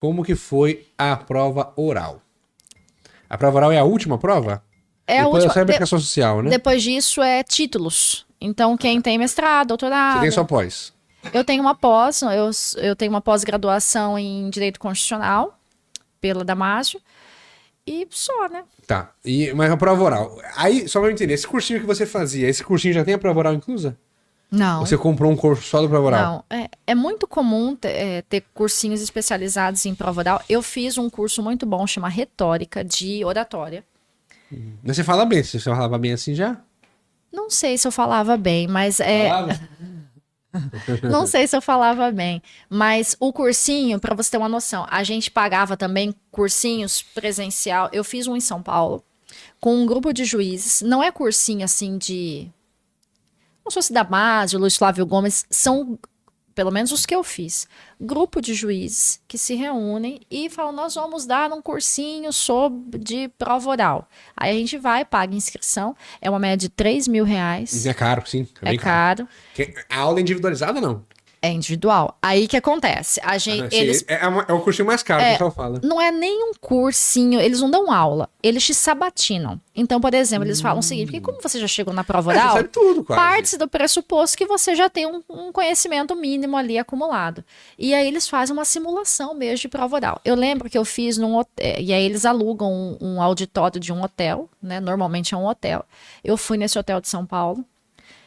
como que foi a prova oral? A prova oral é a última prova? É a Depois última. sai a aplicação social, né? Depois disso é títulos. Então, quem tem mestrado, Você doutorado. tem só pós. Eu tenho uma pós, eu tenho uma pós-graduação em Direito Constitucional, pela Damásio, e só, né? Tá. Mas a prova oral. Aí, só pra eu entender, esse cursinho que você fazia, esse cursinho já tem a prova oral inclusa? Não. Ou você comprou um curso só do prova oral? Não, é muito comum ter cursinhos especializados em prova oral. Eu fiz um curso muito bom, chama Retórica de Oratória. Mas você fala bem, você falava bem assim já? Não sei se eu falava bem, mas Falava? não sei se eu falava bem. Mas o cursinho, para você ter uma noção, a gente pagava também cursinhos presencial. Eu fiz um em São Paulo com um grupo de juízes. Não é cursinho assim de como se fosse Damásio, Luiz Flávio Gomes, são, pelo menos os que eu fiz, grupo de juízes que se reúnem e falam, nós vamos dar um cursinho de prova oral. Aí a gente vai, paga inscrição, é uma média de R$3.000. É caro, sim. É bem caro. A aula é individualizada, não? É individual. Aí que acontece? A gente, eles É o cursinho mais caro, que o pessoal fala. não é nem um cursinho, eles não dão aula, eles te sabatinam. Então, por exemplo, eles falam o seguinte, porque como você já chegou na prova Você oral, sabe tudo, quase. parte do pressuposto que você já tem um conhecimento mínimo ali acumulado. E aí eles fazem uma simulação mesmo de prova oral. Eu lembro que eu fiz num hotel, e aí eles alugam um auditório de um hotel, né? Normalmente é um hotel. Eu fui nesse hotel de São Paulo,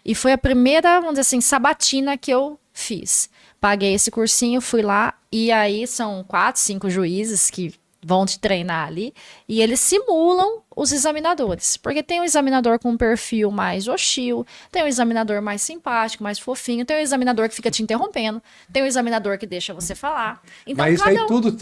e foi a primeira, vamos dizer assim, sabatina que eu fiz. Paguei esse cursinho, fui lá, e aí são 4, 5 juízes que vão te treinar ali, e eles simulam os examinadores. Porque tem um examinador com um perfil mais hostil, tem um examinador mais simpático, mais fofinho, tem um examinador que fica te interrompendo, tem um examinador que deixa você falar. Então, Mas isso aí tudo,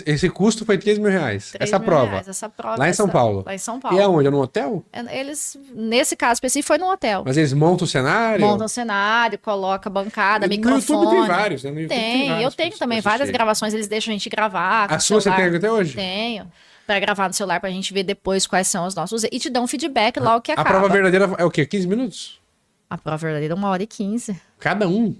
esse custo foi R$3.000. Essa prova. Essa prova. Lá em São Paulo. Lá em São Paulo. E aonde? É no hotel? Eles, nesse caso específico, foi num hotel. Mas eles montam o cenário? Montam o cenário, coloca bancada, No microfone. YouTube tem vários, né? No YouTube Tem, vários eu tenho pra também assistir. várias gravações, eles deixam a gente gravar. Com A sua celular. você tem até hoje? Tenho. Pra gravar no celular, pra gente ver depois quais são os nossos. E te dão um feedback logo que A acaba. prova verdadeira é o quê? 15 minutos? A prova verdadeira é 1h15. Cada um?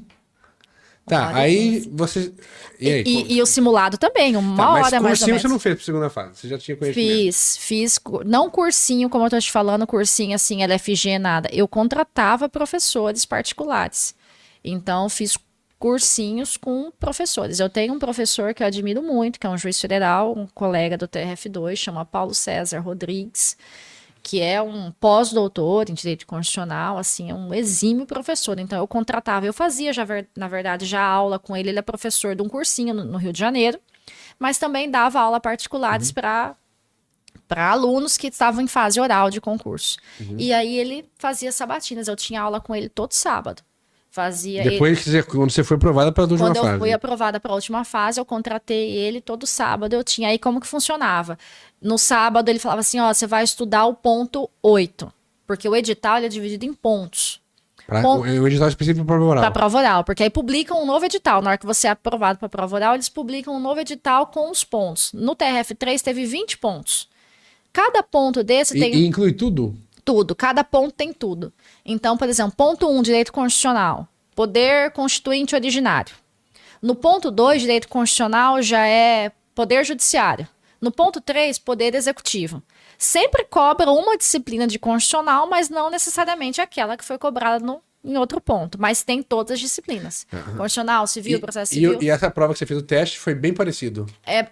Tá, hora e aí 15. você... E aí? E o simulado também, uma hora mais ou Mas cursinho menos. você não fez pra segunda fase? Você já tinha conhecimento? Fiz, não cursinho, como eu tô te falando, cursinho assim, LFG, nada. Eu contratava professores particulares. Então, fiz cursinhos com professores. Eu tenho um professor que eu admiro muito, que é um juiz federal, um colega do TRF2, chama Paulo César Rodrigues, que é um pós-doutor em Direito Constitucional, assim, é um exímio professor. Então, eu contratava, eu fazia, na verdade, já aula com ele. Ele é professor de um cursinho no Rio de Janeiro, mas também dava aula particulares para alunos que estavam em fase oral de concurso. E aí, ele fazia sabatinas. Eu tinha aula com ele todo sábado. Depois quando você foi aprovada para a última fase. Quando eu fui aprovada para a última fase, eu contratei ele todo sábado. Eu tinha aí como que funcionava. No sábado ele falava assim, ó, você vai estudar o ponto 8, porque o edital ele é dividido em pontos. O edital específico para prova oral. Para prova oral, porque aí publicam um novo edital. Na hora que você é aprovado para prova oral, eles publicam um novo edital com os pontos. No TRF3 teve 20 pontos. Cada ponto desse tem... E inclui tudo? Tudo, cada ponto tem tudo. Então, por exemplo, ponto 1, direito constitucional, poder constituinte originário. No ponto 2, direito constitucional, já é poder judiciário. No ponto 3, poder executivo. Sempre cobra uma disciplina de constitucional, mas não necessariamente aquela que foi cobrada em outro ponto. Mas tem todas as disciplinas. Constitucional, civil, processo civil. E essa prova que você fez o teste foi bem parecido?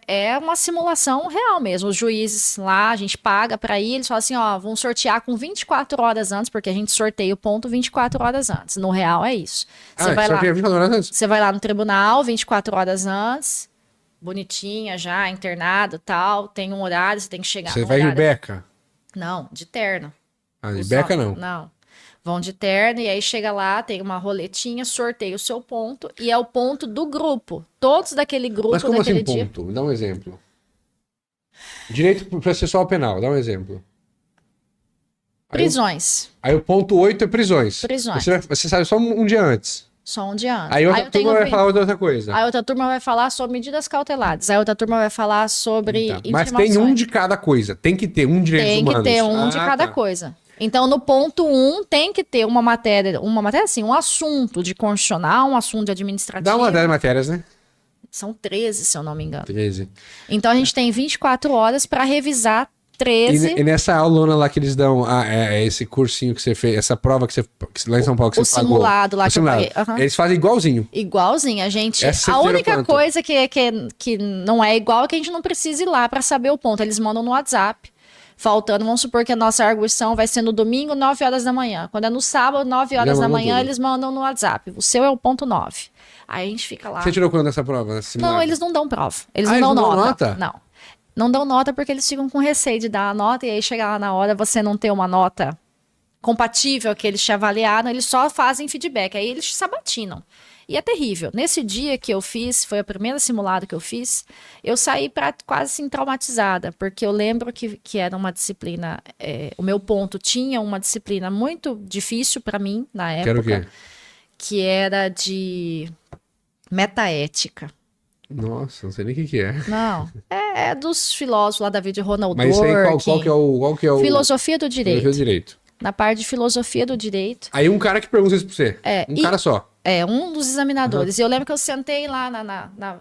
É uma simulação real mesmo. Os juízes lá, a gente paga para ir, eles falam assim, ó, vão sortear com 24 horas antes, porque a gente sorteia o ponto 24 horas antes. No real é isso. Você vai lá, 24 horas antes? Você vai lá no tribunal 24 horas antes, bonitinha já, internado e tal, tem um horário, você tem que chegar. Você vai de beca? Não, de terno. De beca não? Não. Vão de terno e aí chega lá, tem uma roletinha, sorteia o seu ponto e é o ponto do grupo. Todos daquele grupo. Mas como daquele assim dia. ponto? Me dá um exemplo. Direito processual penal, dá um exemplo. Prisões. Aí o ponto 8 é prisões. Prisões. Você sabe só um dia antes. Só um dia antes. Aí outra turma vai falar outra coisa. Aí outra turma vai falar sobre medidas cautelares. Aí outra turma vai falar sobre Mas tem um de cada coisa. Tem que ter um direito humanos. Tem que ter um de cada coisa. Então, no ponto 1, tem que ter uma matéria assim, um assunto de constitucional, um assunto de administrativo. Dá uma das matérias, né? São 13, se eu não me engano. 13. Então a gente tem 24 horas para revisar 13. E nessa aulona lá que eles dão, esse cursinho que você fez, essa prova lá em São Paulo que O você pagou. simulado lá O que eu simulado. paguei. Aham. Eles fazem igualzinho. Igualzinho, a gente. Essa você A tirou única quanto? coisa que não é igual é que a gente não precisa ir lá para saber o ponto. Eles mandam no WhatsApp. Faltando, vamos supor que a nossa arguição vai ser no domingo, 9 horas da manhã. Quando é no sábado, 9 horas da mandam manhã, tudo. eles mandam no WhatsApp. O seu é o ponto 9. Aí a gente fica lá. Você tirou quanto nessa prova? Nesse simulado? Não, eles não dão prova. Eles Ah, não dão eles não dão nota. nota? Não. Não dão nota porque eles ficam com receio de dar a nota e aí chegar lá na hora você não ter uma nota compatível que eles te avaliaram, eles só fazem feedback. Aí eles te sabatinam. E é terrível. Nesse dia que eu fiz, foi a primeira simulada que eu fiz, eu saí quase assim, traumatizada, porque eu lembro que era uma disciplina, o meu ponto tinha uma disciplina muito difícil para mim na época. Que era o quê? Que era de metaética. Nossa, não sei nem o que é. Não, é dos filósofos lá da vida de Ronald Mas isso aí, Dworkin. qual que é o... Filosofia do direito. Filosofia do direito. Na parte de filosofia do direito. Aí um cara que pergunta isso pra você. Cara só. É, um dos examinadores. E eu lembro que eu sentei lá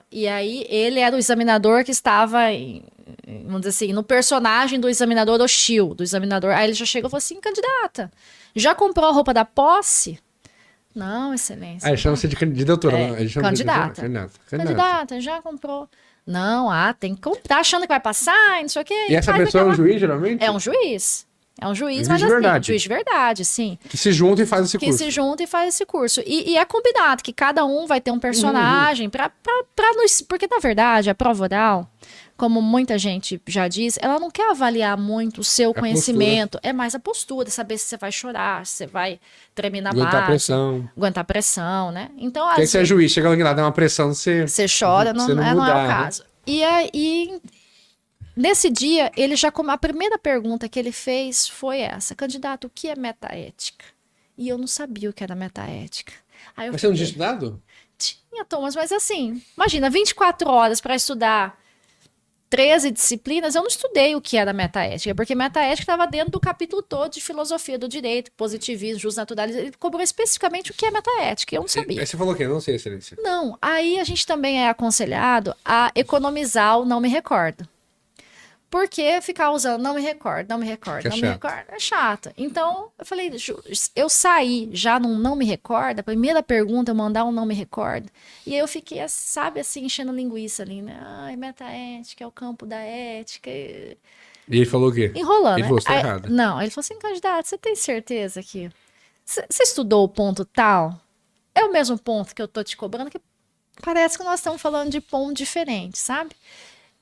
e aí ele era o examinador que estava, vamos dizer assim, no personagem do examinador hostil, do examinador. Aí ele já chegou e falou assim, candidata, já comprou a roupa da posse? Não, excelência. Ele chama você de doutora. Ele chama Candidata. Candidata, já comprou. Não, tem que comprar. Tá achando que vai passar, não sei o quê. E essa pessoa é um juiz, geralmente? É um juiz. É um juiz, Juiz mas de assim, verdade. juiz de verdade, sim. Que se junta e faz esse Que curso. se junta e faz esse curso. E é combinado que cada um vai ter um personagem pra nos... Porque, na verdade, a prova oral, como muita gente já diz, ela não quer avaliar muito o seu conhecimento. É mais a postura, saber se você vai chorar, se você vai tremer na Aguentar base. pressão. Aguentar pressão, né? Então, Porque aí você é juiz, chega lá, dá uma pressão, você chora, não é o mudar, caso. E aí... Nesse dia, ele a primeira pergunta que ele fez foi essa: candidato, o que é metaética? E eu não sabia o que era metaética. Aí Mas você não tinha estudado? Tinha, Thomas, mas assim, imagina, 24 horas para estudar 13 disciplinas, eu não estudei o que era metaética, porque metaética estava dentro do capítulo todo de filosofia do direito, positivismo, jus naturais. Ele cobrou especificamente o que é metaética, eu não sabia. Aí você falou o quê? Não sei, excelência. Não, aí a gente também é aconselhado a economizar o não me recordo. Porque ficar usando não me recordo, não me recordo, me recordo, é chato. Então, eu falei, eu saí já num não me recordo, a primeira pergunta eu mandar um não me recordo, e aí eu fiquei, sabe, assim, enchendo linguiça ali, né? Ai, metaética, é o campo da ética. E ele falou o quê? Enrolando, ele né? falou, você tá errado. Não, ele falou assim, candidato, você tem certeza que... Você estudou o ponto tal? É o mesmo ponto que eu tô te cobrando? Que parece que nós estamos falando de ponto diferente, sabe?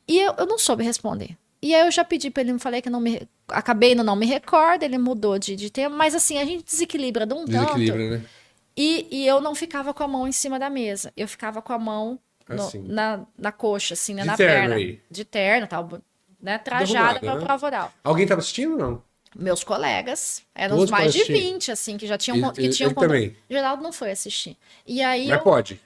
E eu não soube responder. E aí eu já pedi pra ele, falei que acabei no não me recordo, ele mudou de tema, mas assim, a gente desequilibra de um tanto. Né? E eu não ficava com a mão em cima da mesa, eu ficava com a mão assim. na coxa, assim, né, de na terno perna. Aí. De terno, tal, né, trajada pra prova oral. Alguém tava assistindo ou não? Meus colegas, eram os mais de 20, assim, que já tinham... ele também. Geraldo não foi assistir. E aí mas pode?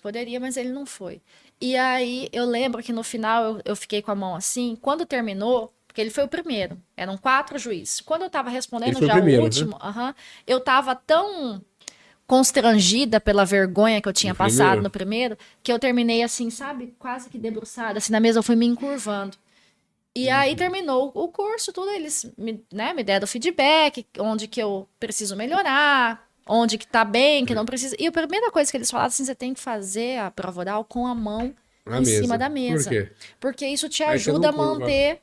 Poderia, mas ele não foi. E aí, eu lembro que no final eu fiquei com a mão assim. Quando terminou, porque ele foi o primeiro, eram 4 juízes. Quando eu tava respondendo já o último, eu tava tão constrangida pela vergonha que eu tinha passado no primeiro, que eu terminei assim, sabe, quase que debruçada, assim, na mesa eu fui me encurvando. E aí terminou o curso, tudo, eles me deram feedback, onde que eu preciso melhorar, onde que tá bem, que não precisa. E a primeira coisa que eles falaram assim, você tem que fazer a prova oral com a mão em cima da mesa. Por quê? Porque isso te ajuda a manter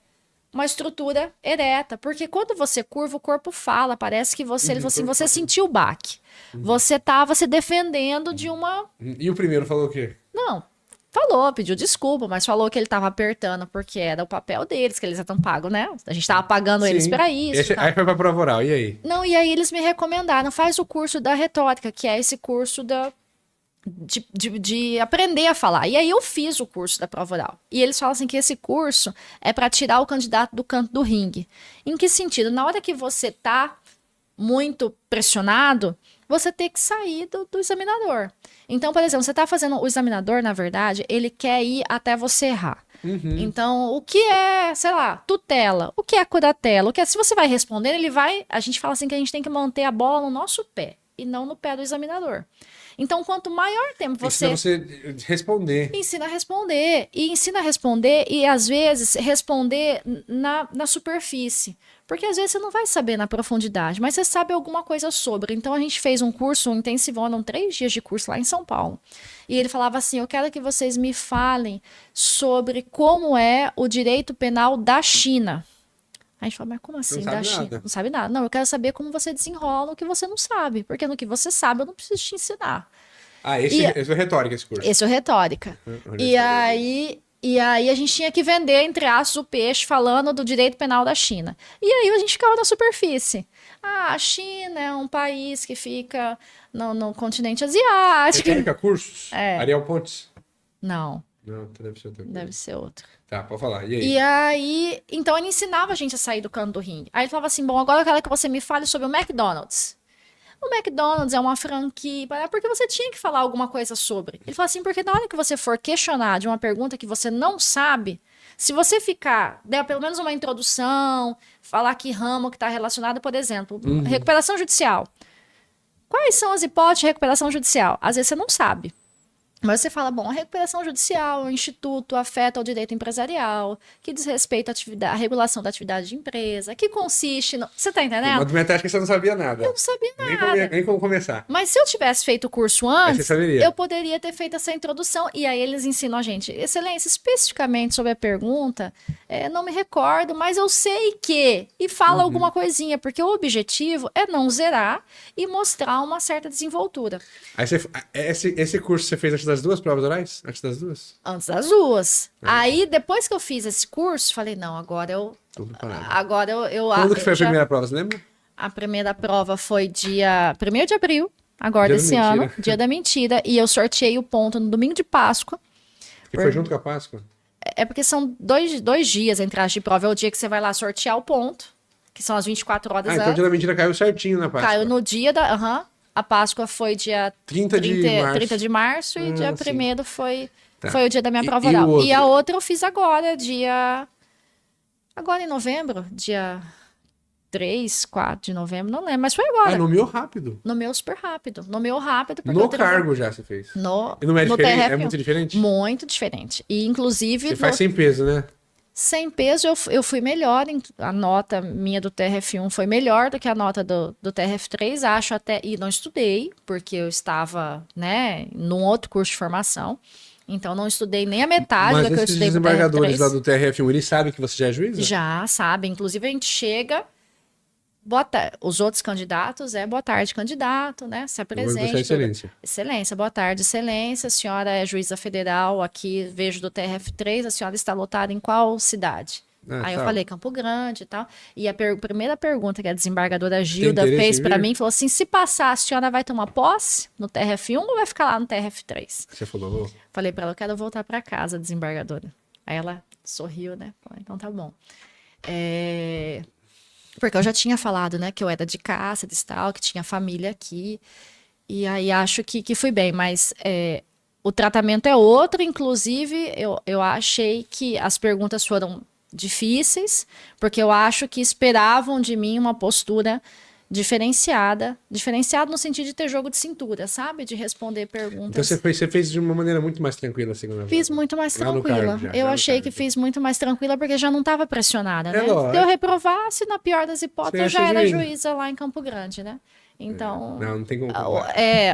uma estrutura ereta. Porque quando você curva, o corpo fala, parece que você, ele falou assim, você sentiu o baque. Você tava se defendendo de uma... E o primeiro falou o quê? Não, falou, pediu desculpa, mas falou que ele tava apertando porque era o papel deles, que eles já estão pagos, né? A gente tava pagando eles pra isso. Aí foi pra prova oral, e aí? Não, e aí eles me recomendaram, faz o curso da retórica, que é esse curso de aprender a falar. E aí eu fiz o curso da prova oral. E eles falam assim que esse curso é para tirar o candidato do canto do ringue. Em que sentido? Na hora que você tá muito pressionado, você tem que sair do examinador. Então, por exemplo, você tá fazendo o examinador, na verdade, ele quer ir até você errar. Então, o que é, sei lá, tutela? O que é curatela? Se você vai responder, a gente fala assim que a gente tem que manter a bola no nosso pé e não no pé do examinador. Então, quanto maior tempo Ensina você responder. ensina a responder. E ensina a responder e, às vezes, responder na superfície. Porque, às vezes, você não vai saber na profundidade, mas você sabe alguma coisa sobre. Então, a gente fez um curso, um intensivão, eram 3 dias de curso lá em São Paulo. E ele falava assim, eu quero que vocês me falem sobre como é o direito penal da China. A gente fala, mas como assim, da China? Nada. Não sabe nada. Não, eu quero saber como você desenrola o que você não sabe. Porque no que você sabe, eu não preciso te ensinar. Esse é retórica, esse curso. Esse é o retórica. E aí a gente tinha que vender, entre aspas, o peixe falando do direito penal da China. E aí a gente ficava na superfície. A China é um país que fica no continente asiático. Retórica Cursos? É. Ariel Pontes? Não, Não, deve ser outra coisa. deve ser outro. Tá, pode falar. E aí? E aí, então ele ensinava a gente a sair do canto do ringue. Aí ele falava assim, bom, agora eu quero que você me fale sobre o McDonald's. O McDonald's é uma franquia, porque você tinha que falar alguma coisa sobre. Ele falou assim, porque na hora que você for questionar de uma pergunta que você não sabe, se você ficar, der pelo menos uma introdução, falar que ramo que está relacionado, por exemplo, recuperação judicial. Quais são as hipóteses de recuperação judicial? Às vezes você não sabe. Mas você fala, bom, a recuperação judicial, o instituto afeta o direito empresarial, que diz respeito à regulação da atividade de empresa, que consiste no... Você tá entendendo? Mas do metade que você não sabia nada. Eu não sabia nada. Nem como começar. Mas se eu tivesse feito o curso Aí antes, você saberia. eu poderia ter feito essa introdução. E aí eles ensinam a gente. Excelência, especificamente sobre a pergunta, não me recordo, mas eu sei que... E fala alguma coisinha, porque o objetivo é não zerar e mostrar uma certa desenvoltura. Aí esse curso você fez antes das 2 provas orais? Antes das 2? Antes das 2. Aí, depois que eu fiz esse curso, falei, não, agora eu... Tudo parado. Agora eu Quando que foi a já- primeira prova, você lembra? A primeira prova foi dia 1º de abril, agora Dia da desse ano, mentira. dia da mentira, e eu sorteei o ponto no domingo de Páscoa. Que foi junto com a Páscoa? É porque são dois dias entre as de prova. É o dia que você vai lá sortear o ponto, que são as 24 horas Então o antes. dia da mentira caiu certinho na Páscoa. Caiu no dia da... A Páscoa foi dia 30 de março. 30 de março e dia sim. 1º foi Tá. o dia da minha prova E o oral. outro? E a outra eu fiz agora, agora em novembro, dia 3, 4 de novembro, não lembro, mas foi agora. Nomeou rápido. Nomeou super rápido. Nomeou rápido. Porque No eu tenho- cargo já você fez. No, E não é no diferente? TRF1. É muito diferente? Muito diferente. E, inclusive, Você faz sem peso, né? sem peso, eu fui melhor. A nota minha do TRF1 foi melhor do que a nota do TRF3, acho até. E não estudei, porque eu estava, né, num outro curso de formação. Então, não estudei nem a metade Mas do que eu esses estudei pro desembargadores TRF3. lá do TRF1, eles sabem que você já é juíza? Já sabem. Inclusive, a gente chega. Os outros candidatos boa tarde, candidato, né? Se Você é apresente. tudo. excelência. Excelência, boa tarde, excelência. A senhora é juíza federal aqui, vejo do TRF3. A senhora está lotada em qual cidade? Aí eu tá. falei Campo Grande e tal. E a primeira pergunta que a desembargadora Gilda interesse fez em para vir? mim, falou assim: se passar, a senhora vai tomar posse no TRF1 ou vai ficar lá no TRF3? Você falou, ô, Falei para ela, eu quero voltar para casa, desembargadora. Aí ela sorriu, né? Falei, então tá bom. Porque eu já tinha falado, né, que eu era de Cáceres e tal, que tinha família aqui. E aí acho que fui bem, mas o tratamento é outro. Inclusive, eu achei que as perguntas foram difíceis, porque eu acho que esperavam de mim uma postura diferenciada no sentido de ter jogo de cintura, sabe? De responder perguntas. Então você fez de uma maneira muito mais tranquila a segunda vez. Fiz muito mais Lá no tranquila. cargo já, Eu já no achei cargo que já. fiz muito mais tranquila porque já não estava pressionada, né? lógico. Se eu reprovasse, na pior das hipóteses, eu Você ia já ser era juíza. juíza lá em Campo Grande, né? Então, Não tem como.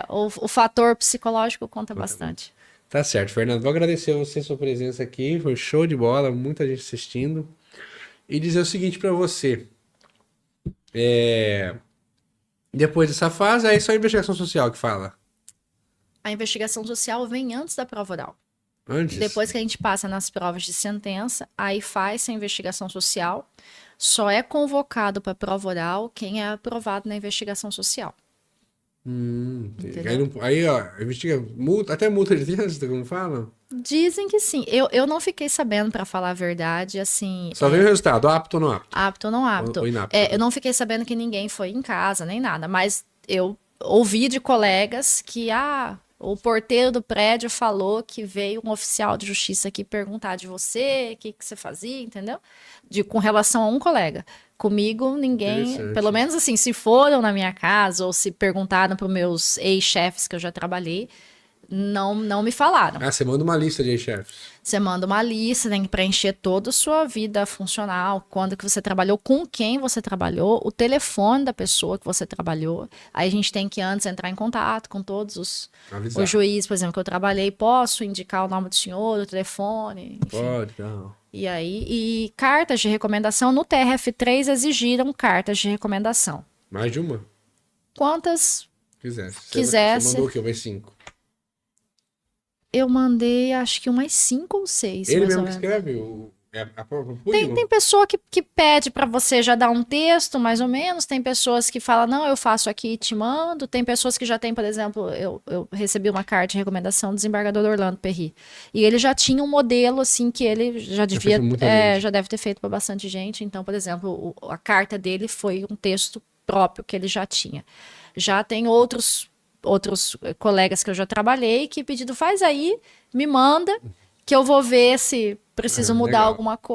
o fator psicológico conta bastante. Tá certo, Fernando. Vou agradecer a você, sua presença aqui. Foi show de bola, muita gente assistindo. E dizer o seguinte pra você. Depois dessa fase, aí é só a investigação social que fala. A investigação social vem antes da prova oral. Antes? Depois que a gente passa nas provas de sentença, aí faz a investigação social. Só é convocado para prova oral quem é aprovado na investigação social. Entendeu? Aí, ó, investiga até multa de trânsito, como falam. Dizem que sim. Eu não fiquei sabendo, para falar a verdade, assim... Só veio o resultado, apto ou não apto? Apto ou não apto. Ou inapto. Eu não fiquei sabendo que ninguém foi em casa, nem nada. Mas eu ouvi de colegas que, O porteiro do prédio falou que veio um oficial de justiça aqui perguntar de você, o que, que você fazia, entendeu? Com relação a um colega. Comigo, ninguém, Interessante. pelo menos assim, se foram na minha casa ou se perguntaram para os meus ex-chefes que eu já trabalhei, não me falaram. Ah, você manda uma lista de chefes. Você manda uma lista, tem que preencher toda a sua vida funcional, quando que você trabalhou, com quem você trabalhou, o telefone da pessoa que você trabalhou. Aí a gente tem que antes entrar em contato com todos os juízes, por exemplo, que eu trabalhei, posso indicar o nome do senhor, o telefone, enfim. Pode, não. E aí, e cartas de recomendação, no TRF3 exigiram cartas de recomendação. Mais de uma? Quantas quisesse. Você mandou o quê? Umas 5? Eu mandei, acho que umas 5 ou 6. Ele mesmo que escreve Tem pessoa que pede para você já dar um texto, mais ou menos. Tem pessoas que falam, não, eu faço aqui e te mando. Tem pessoas que já tem, por exemplo, eu recebi uma carta de recomendação do desembargador Orlando Perry. E ele já tinha um modelo, assim, que ele já devia, já deve ter feito para bastante gente. Então, por exemplo, a carta dele foi um texto próprio que ele já tinha. Já tem outros colegas que eu já trabalhei, que pedido faz aí, me manda, que eu vou ver se preciso mudar alguma coisa.